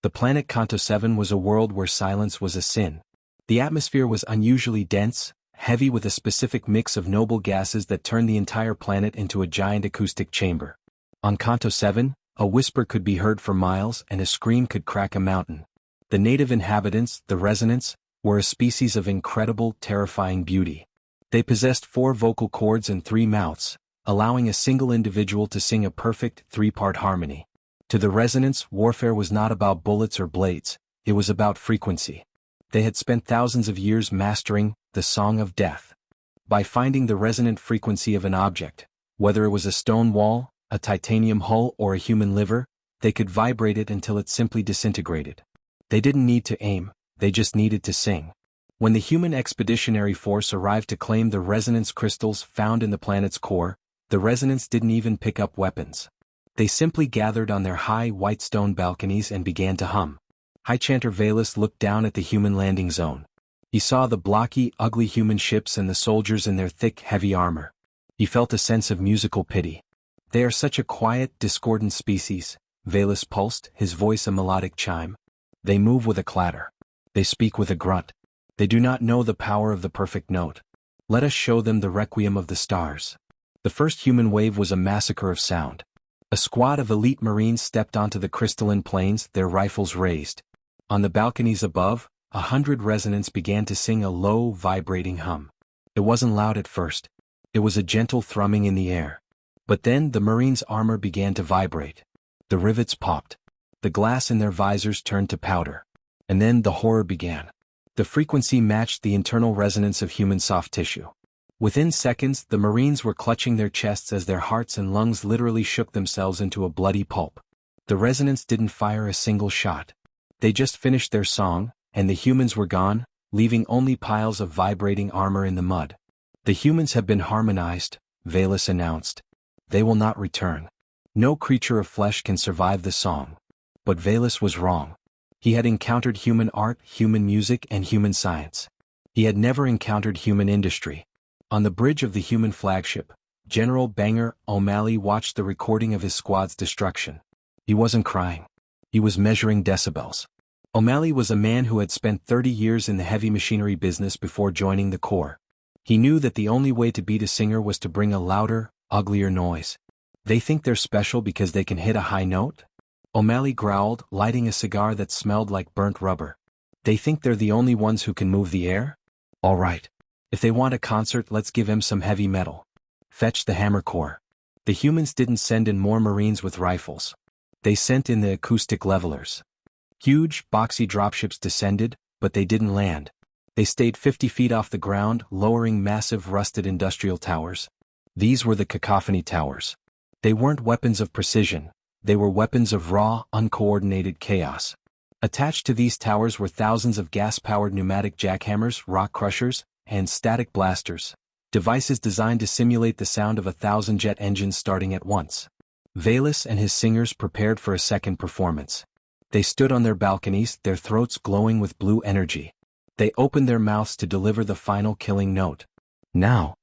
The planet Kanto 7 was a world where silence was a sin. The atmosphere was unusually dense, heavy with a specific mix of noble gases that turned the entire planet into a giant acoustic chamber. On Kanto 7, a whisper could be heard for miles and a scream could crack a mountain. The native inhabitants, the Resonants, were a species of incredible, terrifying beauty. They possessed 4 vocal cords and 3 mouths, allowing a single individual to sing a perfect 3-part harmony. To the Resonants, warfare was not about bullets or blades, it was about frequency. They had spent thousands of years mastering the song of death. By finding the resonant frequency of an object, whether it was a stone wall, a titanium hull or a human liver, they could vibrate it until it simply disintegrated. They didn't need to aim, they just needed to sing. When the human expeditionary force arrived to claim the resonance crystals found in the planet's core, the Resonants didn't even pick up weapons. They simply gathered on their high white stone balconies and began to hum. High Chanter Valus looked down at the human landing zone. He saw the blocky, ugly human ships and the soldiers in their thick, heavy armor. He felt a sense of musical pity. They are such a quiet, discordant species, Valus pulsed, his voice a melodic chime. They move with a clatter. They speak with a grunt. They do not know the power of the perfect note. Let us show them the requiem of the stars. The first human wave was a massacre of sound. A squad of elite Marines stepped onto the crystalline plains, their rifles raised. On the balconies above, 100 Resonants began to sing a low, vibrating hum. It wasn't loud at first. It was a gentle thrumming in the air. But then the Marines' armor began to vibrate. The rivets popped. The glass in their visors turned to powder. And then the horror began. The frequency matched the internal resonance of human soft tissue. Within seconds, the Marines were clutching their chests as their hearts and lungs literally shook themselves into a bloody pulp. The Resonants didn't fire a single shot. They just finished their song, and the humans were gone, leaving only piles of vibrating armor in the mud. The humans have been harmonized, Valus announced. They will not return. No creature of flesh can survive the song. But Valus was wrong. He had encountered human art, human music, and human science. He had never encountered human industry. On the bridge of the human flagship, General Banger O'Malley watched the recording of his squad's destruction. He wasn't crying. He was measuring decibels. O'Malley was a man who had spent 30 years in the heavy machinery business before joining the Corps. He knew that the only way to beat a singer was to bring a louder, uglier noise. They think they're special because they can hit a high note? O'Malley growled, lighting a cigar that smelled like burnt rubber. They think they're the only ones who can move the air? All right. If they want a concert, let's give them some heavy metal. Fetch the hammer corps. The humans didn't send in more Marines with rifles. They sent in the acoustic levelers. Huge, boxy dropships descended, but they didn't land. They stayed 50 feet off the ground, lowering massive rusted industrial towers. These were the cacophony towers. They weren't weapons of precision. They were weapons of raw, uncoordinated chaos. Attached to these towers were thousands of gas-powered pneumatic jackhammers, rock crushers, and static blasters, devices designed to simulate the sound of 1,000 jet engines starting at once. Valus and his singers prepared for a second performance. They stood on their balconies, their throats glowing with blue energy. They opened their mouths to deliver the final killing note. Now,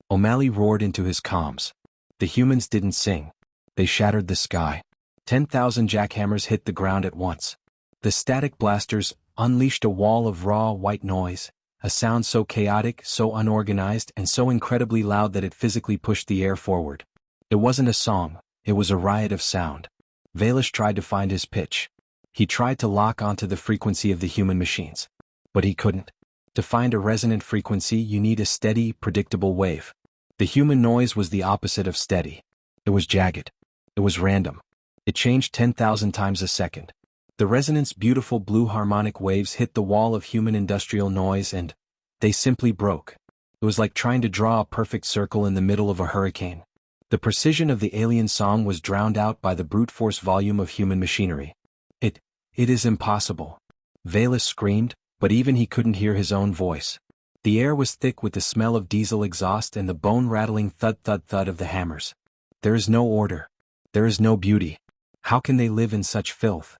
O'Malley roared into his comms. The humans didn't sing. They shattered the sky. 10,000 jackhammers hit the ground at once. The static blasters unleashed a wall of raw white noise, a sound so chaotic, so unorganized, and so incredibly loud that it physically pushed the air forward. It wasn't a song, it was a riot of sound. Valus tried to find his pitch. He tried to lock onto the frequency of the human machines. But he couldn't. To find a resonant frequency, you need a steady, predictable wave. The human noise was the opposite of steady. It was jagged. It was random. It changed 10,000 times a second. The resonance beautiful blue harmonic waves hit the wall of human industrial noise and they simply broke. It was like trying to draw a perfect circle in the middle of a hurricane. The precision of the alien song was drowned out by the brute force volume of human machinery. It is impossible. Valus screamed, but even he couldn't hear his own voice. The air was thick with the smell of diesel exhaust and the bone-rattling thud-thud-thud of the hammers. There is no order. There is no beauty. How can they live in such filth?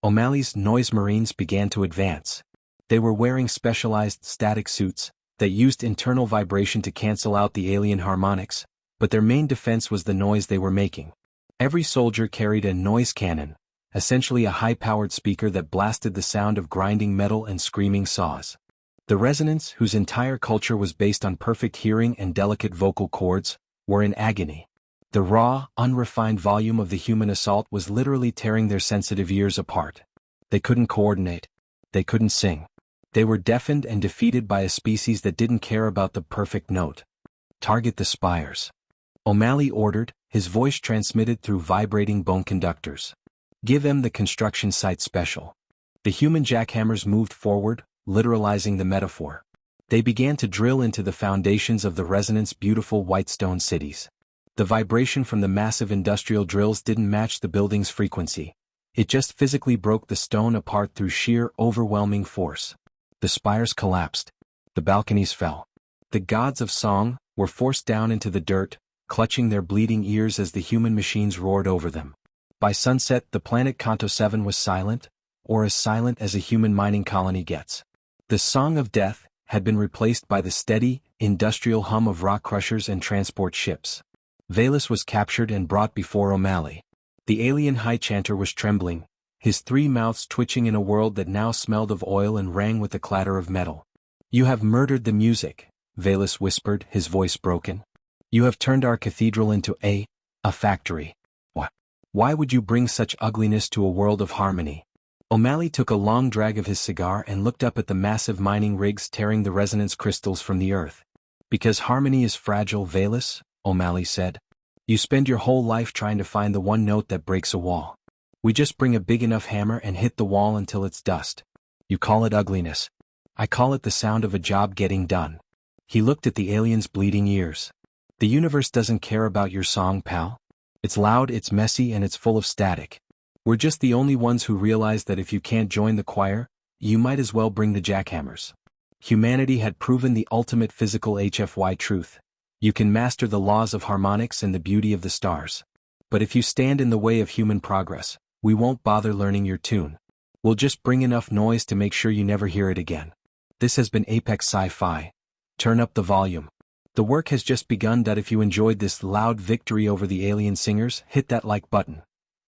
O'Malley's noise marines began to advance. They were wearing specialized static suits that used internal vibration to cancel out the alien harmonics, but their main defense was the noise they were making. Every soldier carried a noise cannon, essentially a high-powered speaker that blasted the sound of grinding metal and screaming saws. The Resonants, whose entire culture was based on perfect hearing and delicate vocal cords, were in agony. The raw, unrefined volume of the human assault was literally tearing their sensitive ears apart. They couldn't coordinate. They couldn't sing. They were deafened and defeated by a species that didn't care about the perfect note. Target the spires. O'Malley ordered, his voice transmitted through vibrating bone conductors. Give them the construction site special. The human jackhammers moved forward, literalizing the metaphor. They began to drill into the foundations of the Resonants' beautiful white stone cities. The vibration from the massive industrial drills didn't match the building's frequency. It just physically broke the stone apart through sheer, overwhelming force. The spires collapsed. The balconies fell. The gods of song were forced down into the dirt, clutching their bleeding ears as the human machines roared over them. By sunset, the planet Kanto 7 was silent, or as silent as a human mining colony gets. The song of death had been replaced by the steady, industrial hum of rock crushers and transport ships. Valus was captured and brought before O'Malley. The alien high chanter was trembling, his three mouths twitching in a world that now smelled of oil and rang with the clatter of metal. You have murdered the music, Valus whispered, his voice broken. You have turned our cathedral into a factory. What? Why would you bring such ugliness to a world of harmony? O'Malley took a long drag of his cigar and looked up at the massive mining rigs tearing the resonance crystals from the earth. Because harmony is fragile, Valus, O'Malley said. You spend your whole life trying to find the one note that breaks a wall. We just bring a big enough hammer and hit the wall until it's dust. You call it ugliness. I call it the sound of a job getting done. He looked at the alien's bleeding ears. The universe doesn't care about your song, pal. It's loud, it's messy, and it's full of static. We're just the only ones who realize that if you can't join the choir, you might as well bring the jackhammers. Humanity had proven the ultimate physical HFY truth. You can master the laws of harmonics and the beauty of the stars. But if you stand in the way of human progress, we won't bother learning your tune. We'll just bring enough noise to make sure you never hear it again. This has been Apex Sci-Fi. Turn up the volume. The work has just begun. If you enjoyed this loud victory over the alien singers, hit that like button.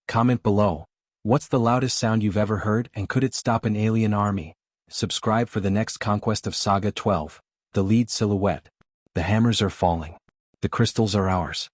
Comment below. What's the loudest sound you've ever heard, and could it stop an alien army? Subscribe for the next conquest of Saga 12, the lead silhouette. The hammers are falling. The crystals are ours.